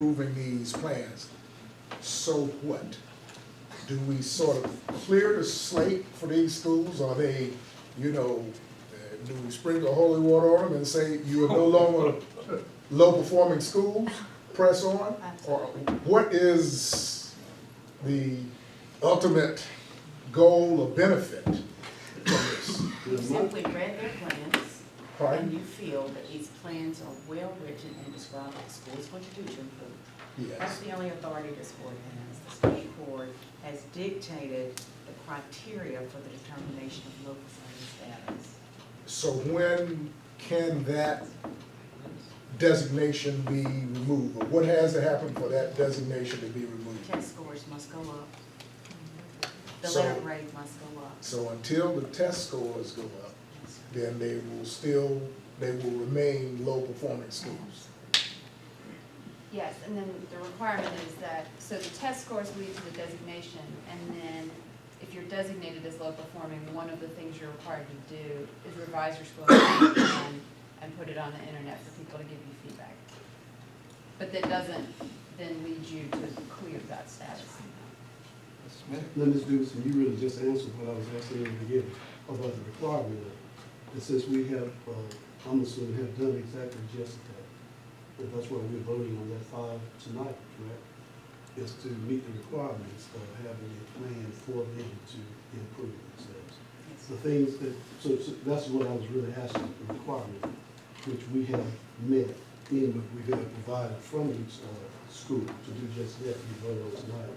approving these plans. So what? Do we sort of clear the slate for these schools? Are they, do we sprinkle holy water on them and say you are no longer low-performing schools, press on? Or what is the ultimate goal or benefit from this? You simply read their plans, Pardon? and you feel that these plans are well-written and describe what the school is going to do to improve. That's Yes. the only authority this board has. The state board has dictated the criteria for the determination of low performing status. So when can that designation be removed? Or what has to happen for that designation to be removed? Test scores must go up. The So- letter grade must go up. So until the test scores go up, then they will remain low-performing schools. Yes, and then the requirement is that, so the test scores lead to the designation, and then if you're designated as low performing, one of the things you're required to do is revise your score plan and put it on the internet for people to give you feedback. But that doesn't then lead you to clear that status. Now, Ms. Dewson, you really just answered what I was asking in the beginning about the requirement. And since we have, I'm assuming, have done exactly just that, and that's why we're voting on that 5 tonight, correct? Is to meet the requirements of having a plan for them to improve themselves. The things that, so that's what I was really asking, the requirement, which we have met in what we're going to provide from each school to do just that, we voted on tonight.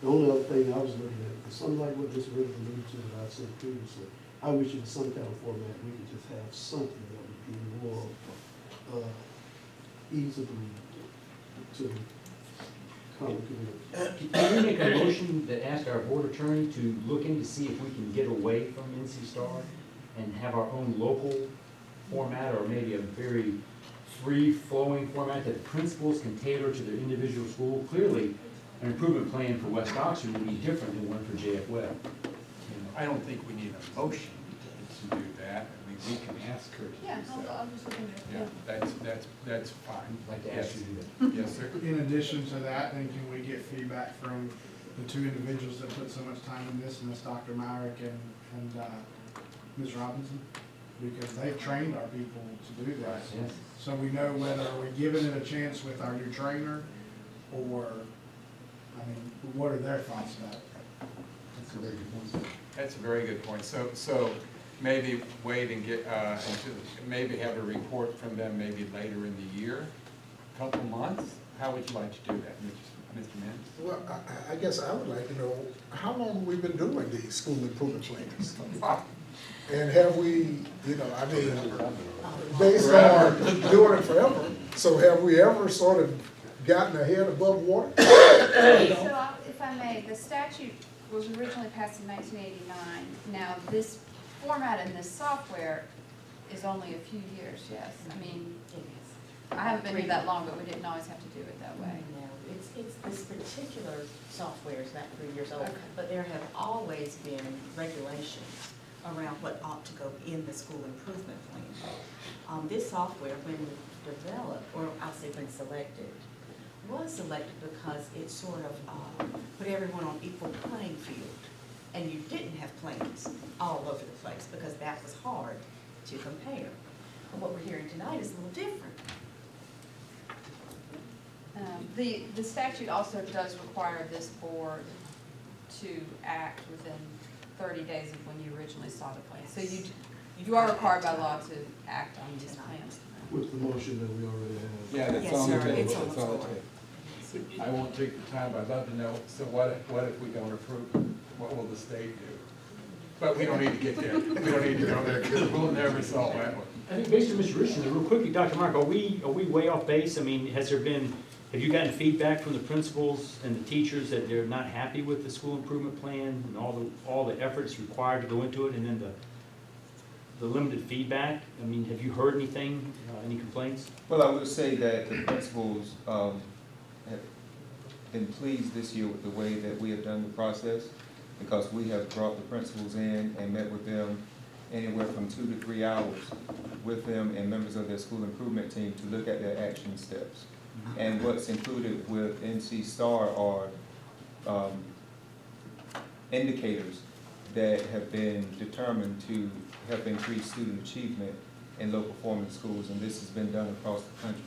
The only other thing I was looking at, is something like what Mr. Ritter alluded to that I said previously. I wish in some kind of format we could just have something that would be more easily to comprehend. Can we make a motion that asks our board attorney to look in to see if we can get away from NC Star and have our own local format, or maybe a very free-flowing format that principals can tailor to their individual school? Clearly, an improvement plan for West Oxford would be different than one for JF Webb. I don't think we need a motion to do that. I mean, we can ask her to do Yeah, so. I'm just looking at Yeah, that's fine. I'd like to Yes. ask you to do that. Yes, sir. In addition to that, then can we get feedback from the two individuals that put so much time in this, and that's Dr. Myrick and Ms. Robinson? Because they've trained our people to do that. Yes. So we know whether we're giving it a chance with our new trainer, or, I mean, what are their thoughts about it? That's a very good point. That's a very good point. So maybe wait and get, maybe have a report from them maybe later in the year, couple months? How would you like to do that, Mr. Mims? Well, I guess I would like to know, how long have we been doing these school improvement plans? And have we, based on doing it forever, so have we ever sort of gotten ahead above water? So if I may, the statute was originally passed in 1989. Now, this format and this software is only a few years, yes. I mean, It is. I haven't been here that long, but we didn't always have to do it that way. No, it's this particular software is about 3 years old, Okay. but there have always been regulations around what ought to go in the school improvement plan. This software, when developed, or I'll say when selected, was selected because it sort of put everyone on equal playing field. And you didn't have plans all over the place because that was hard to compare. And what we're hearing tonight is a little different. The statute also does require this board to act within 30 days of when you originally saw the plan. So you are required by law to act on these plans. With the motion that we already have. Yeah, that's Yes, on the sir. table. It's on the That's floor. table. I won't take the time, I'd love to know, so what if we don't approve it? What will the state do? But we don't need to get there. We don't need to go there, because we'll never solve that one. I think based on Mr. Richardson, real quickly, Dr. Mark, are we way off base? I mean, have you gotten feedback from the principals and the teachers that they're not happy with the school improvement plan and all the efforts required to go into it, and then the limited feedback? I mean, have you heard anything, any complaints? Well, I would say that the principals have been pleased this year with the way that we have done the process, because we have brought the principals in and met with them anywhere from 2 to 3 hours with them and members of their school improvement team to look at their action steps. And what's included with NC Star are indicators that have been determined to help increase student achievement in low performing schools, and this has been done across the country.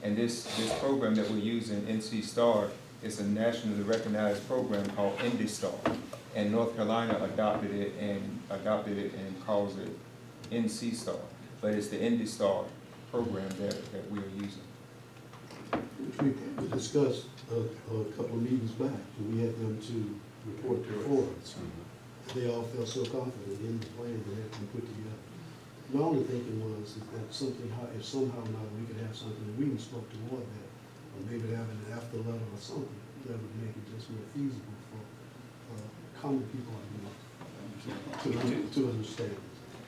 And this program that we're using, NC Star, is a nationally recognized program called IndyStar. And North Carolina adopted it and calls it NC Star. But it's the IndyStar program that we are using. Which we discussed a couple of meetings back, and we had them to report before us. They all felt so confident in the plan that had been put together. My only thinking was is that if somehow or not we could have something that we can spoke toward that, or maybe having an after letter or something that would make it just more feasible for common people to understand.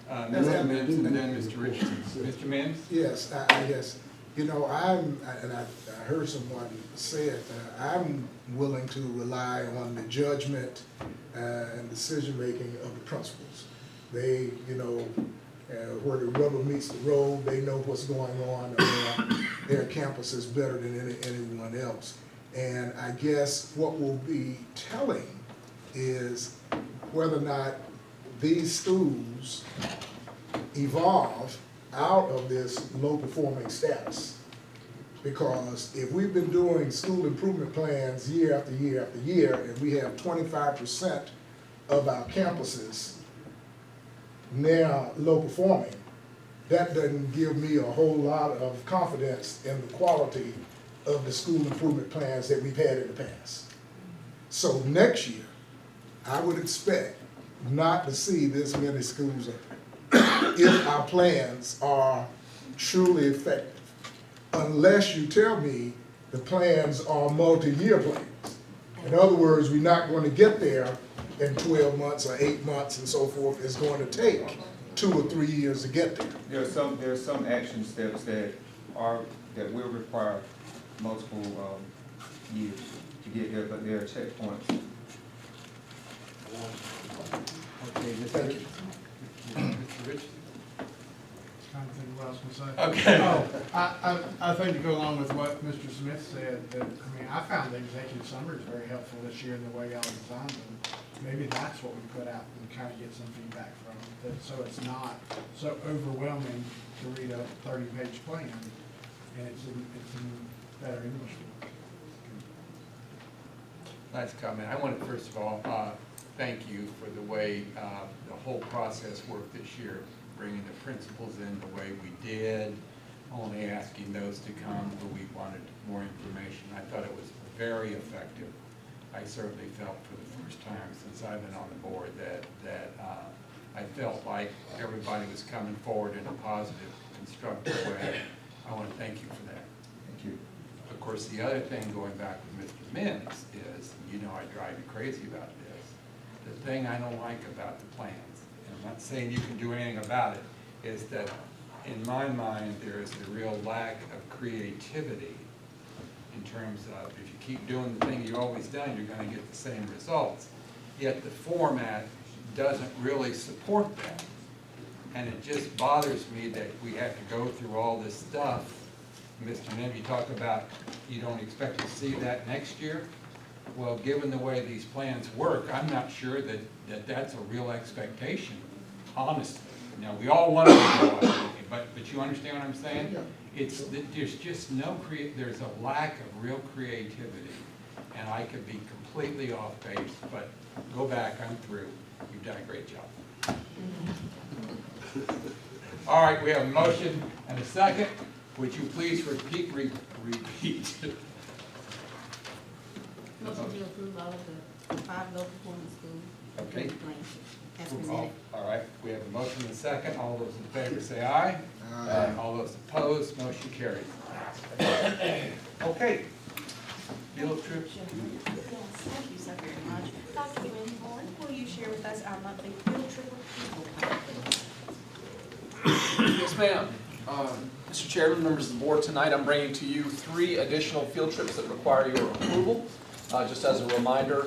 Mr. Mims, and then Mr. Richardson. Mr. Mims? Yes, I guess, you know, I heard someone say it, I'm willing to rely on the judgment and decision-making of the principals. They, you know, where the rubber meets the road, they know what's going on around their campuses better than anyone else. And I guess what will be telling is whether or not these schools evolve out of this low-performing status. Because if we've been doing school improvement plans year after year after year, and we have 25% of our campuses now low-performing, that doesn't give me a whole lot of confidence in the quality of the school improvement plans that we've had in the past. So next year, I would expect not to see this many schools open if our plans are truly effective. Unless you tell me the plans are multi-year plans. In other words, we're not going to get there in 12 months or 8 months and so forth. It's going to take 2 or 3 years to get there. There are some action steps that will require multiple years to get there, but there are checkpoints. Okay, Thank you. Mr. Richardson? Trying to think what I was gonna say. Okay. Oh, I think to go along with what Mr. Smith said, that, I mean, I found the executive summaries very helpful this year in the way y'all designed them. Maybe that's what we put out and kind of get some feedback from, that, so it's not so overwhelming to read a 30-page plan, and it's in better English. Nice comment. I want to first of all thank you for the way the whole process worked this year, bringing the principals in the way we did, only asking those to come who we wanted more information. I thought it was very effective. I certainly felt for the first time since I've been on the board that I felt like everybody was coming forward in a positive, constructive way. I want to thank you for that. Thank you. Of course, the other thing going back with Mr. Mims is, you know, I drive you crazy about this. The thing I don't like about the plans, and I'm not saying you can do anything about it, is that in my mind, there is a real lack of creativity in terms of if you keep doing the thing you've always done, you're going to get the same results. Yet the format doesn't really support that. And it just bothers me that we have to go through all this stuff. Mr. Mims, you talk about you don't expect to see that next year. Well, given the way these plans work, I'm not sure that that's a real expectation, honestly. Now, we all want to do it, but you understand what I'm saying? Yeah. It's that there's just there's a lack of real creativity, and I could be completely off base, but go back, I'm through. You've done a great job. All right, we have a motion and a second. Would you please repeat? Motion to approve all of the 5 low performing schools. Okay. As presented. All right, we have a motion and a second. All those in favor say aye. Aye. All those opposed, motion carries. Okay. Field trip. Yes, thank you so very much. Dr. Winborn, will you share with us our monthly field trip report? Yes, ma'am. Mr. Chairman, members of the board, tonight I'm bringing to you 3 additional field trips that require your approval. Just as a reminder,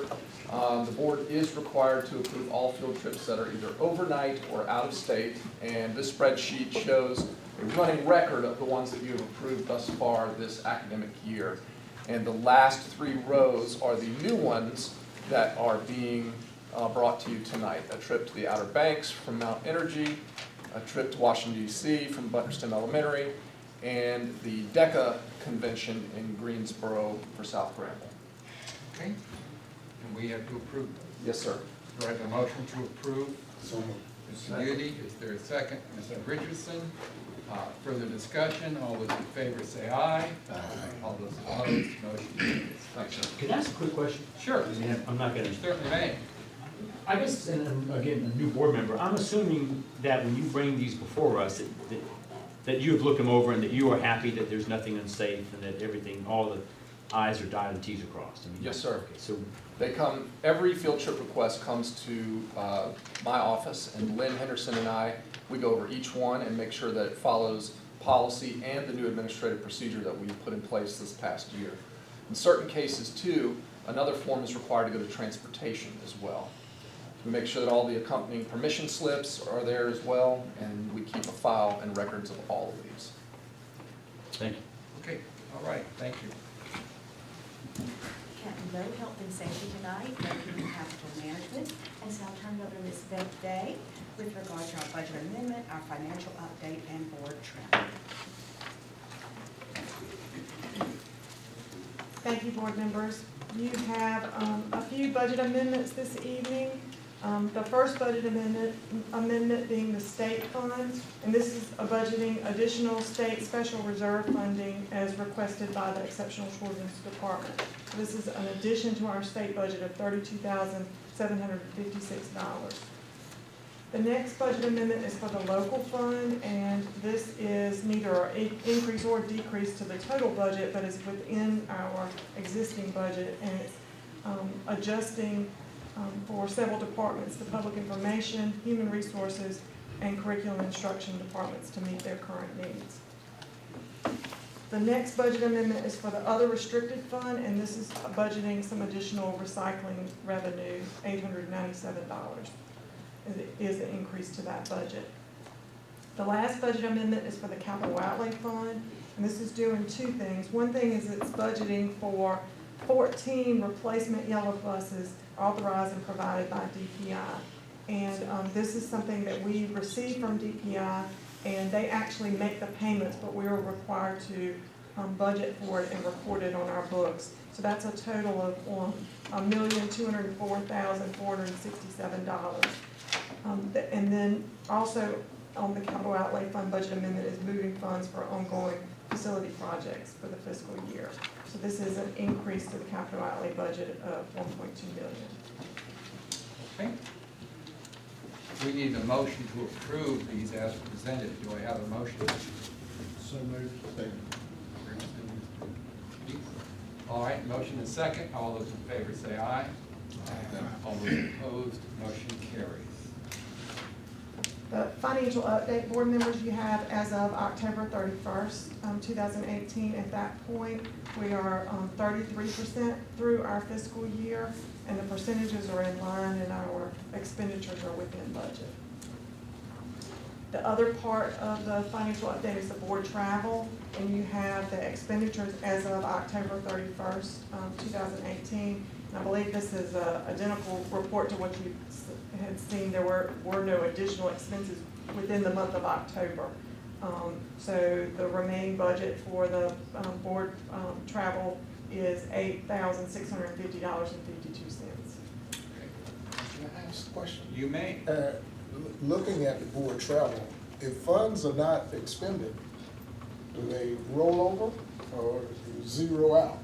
the board is required to approve all field trips that are either overnight or out of state, and this spreadsheet shows a running record of the ones that you have approved thus far this academic year. And the last 3 rows are the new ones that are being brought to you tonight. A trip to the Outer Banks from Mount Energy, a trip to Washington D.C. from Butterston Elementary, and the DECA convention in Greensboro for South Granville. Okay, and we have to approve them. Yes, sir. Do I have a motion to approve? So moved. Mr. Beauty, is there a second? Mr. Richardson, further discussion, all those in favor say aye. Aye. All those opposed, motion carries. Thanks, sir. Can I ask a quick question? Sure, And I'm not gonna, certainly may. I guess, and again, a new board member, I'm assuming that when you bring these before us, that you have looked them over and that you are happy that there's nothing unsafe and that everything, all the i's are dotted and t's are crossed. I mean, Yes, sir. Okay, so, They come, every field trip request comes to my office, and Lynn Henderson and I, we go over each one and make sure that it follows policy and the new administrative procedure that we put in place this past year. In certain cases too, another form is required to go to transportation as well. We make sure that all the accompanying permission slips are there as well, and we keep a file and records of all of these. thank you. Okay, all right, thank you. No health and safety tonight, no human capital management, and so I'll turn it over to Ms. Beth Day with regard to our budget amendment, our financial update, and board travel. Thank you, board members. You have a few budget amendments this evening. The first budget amendment being the state funds, and this is a budgeting additional state special reserve funding as requested by the Exceptional Children's Department. This is an addition to our state budget of $32,756. The next budget amendment is for the local fund, and this is neither an increase or decrease to the total budget, but is within our existing budget, and it's adjusting for several departments, the public information, human resources, and curriculum instruction departments to meet their current needs. The next budget amendment is for the other restricted fund, and this is budgeting some additional recycling revenue, $897 is the increase to that budget. The last budget amendment is for the capital outlay fund, and this is doing 2 things. One thing is it's budgeting for 14 replacement yellow buses authorized and provided by DPI. And this is something that we receive from DPI, and they actually make the payments, but we are required to budget for it and record it on our books. So that's a total of $1,204,467. And then also on the capital outlay fund budget amendment is moving funds for ongoing facility projects for the fiscal year. So this is an increase to the capital outlay budget of $1.2 million. Okay. We need a motion to approve these as presented. Do I have a motion? So moved. All right, motion is second. All those in favor say aye. All those opposed, motion carries. The financial update, board members, you have as of October 31st, 2018. At that point, we are 33% through our fiscal year, and the percentages are in line and our expenditures are within budget. The other part of the financial update is the board travel, and you have the expenditures as of October 31st, 2018. And I believe this is an identical report to what you had seen. There were no additional expenses within the month of October. So the remaining budget for the board travel is $8,650.52. Can I ask a question? You may. Looking at the board travel, if funds are not expended, do they roll over or zero out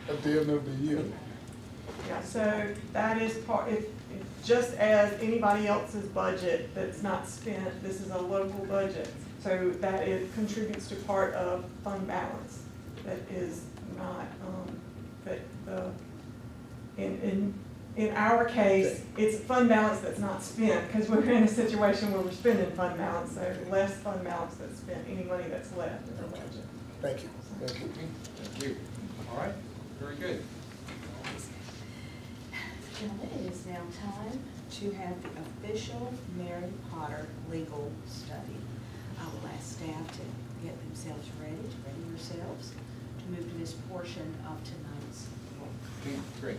at the end of the year? Yeah, so that is just as anybody else's budget that's not spent, this is a local budget. So that it contributes to part of fund balance that is not, in our case, it's fund balance that's not spent, because we're in a situation where we're spending fund balance, so less fund balance that's spent, any money that's left in the budget. Thank you. Thank you. Thank you. All right, very good. now time to have the official Mary Potter legal study. I will ask staff to get themselves ready yourselves to move to this portion of tonight's work. Okay, great.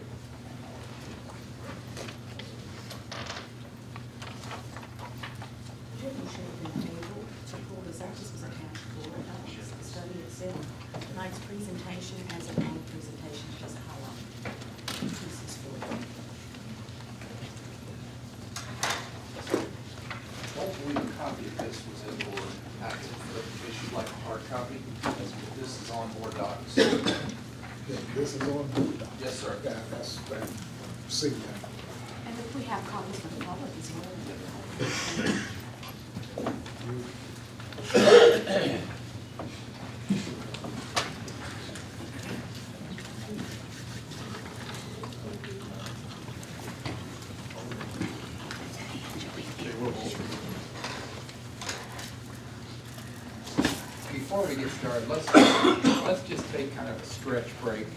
Jim, you should have been able to pull this out. This was attached for the study itself. Tonight's presentation has an own presentation, just highlight pieces for you. I don't believe a copy of this was in board packet, but if you'd like a hard copy, this is on board docs. This is on board doc. Yes, sir. Yeah, that's, see that. And if we have copies for the public as well. Before we get started, let's just take kind of a stretch break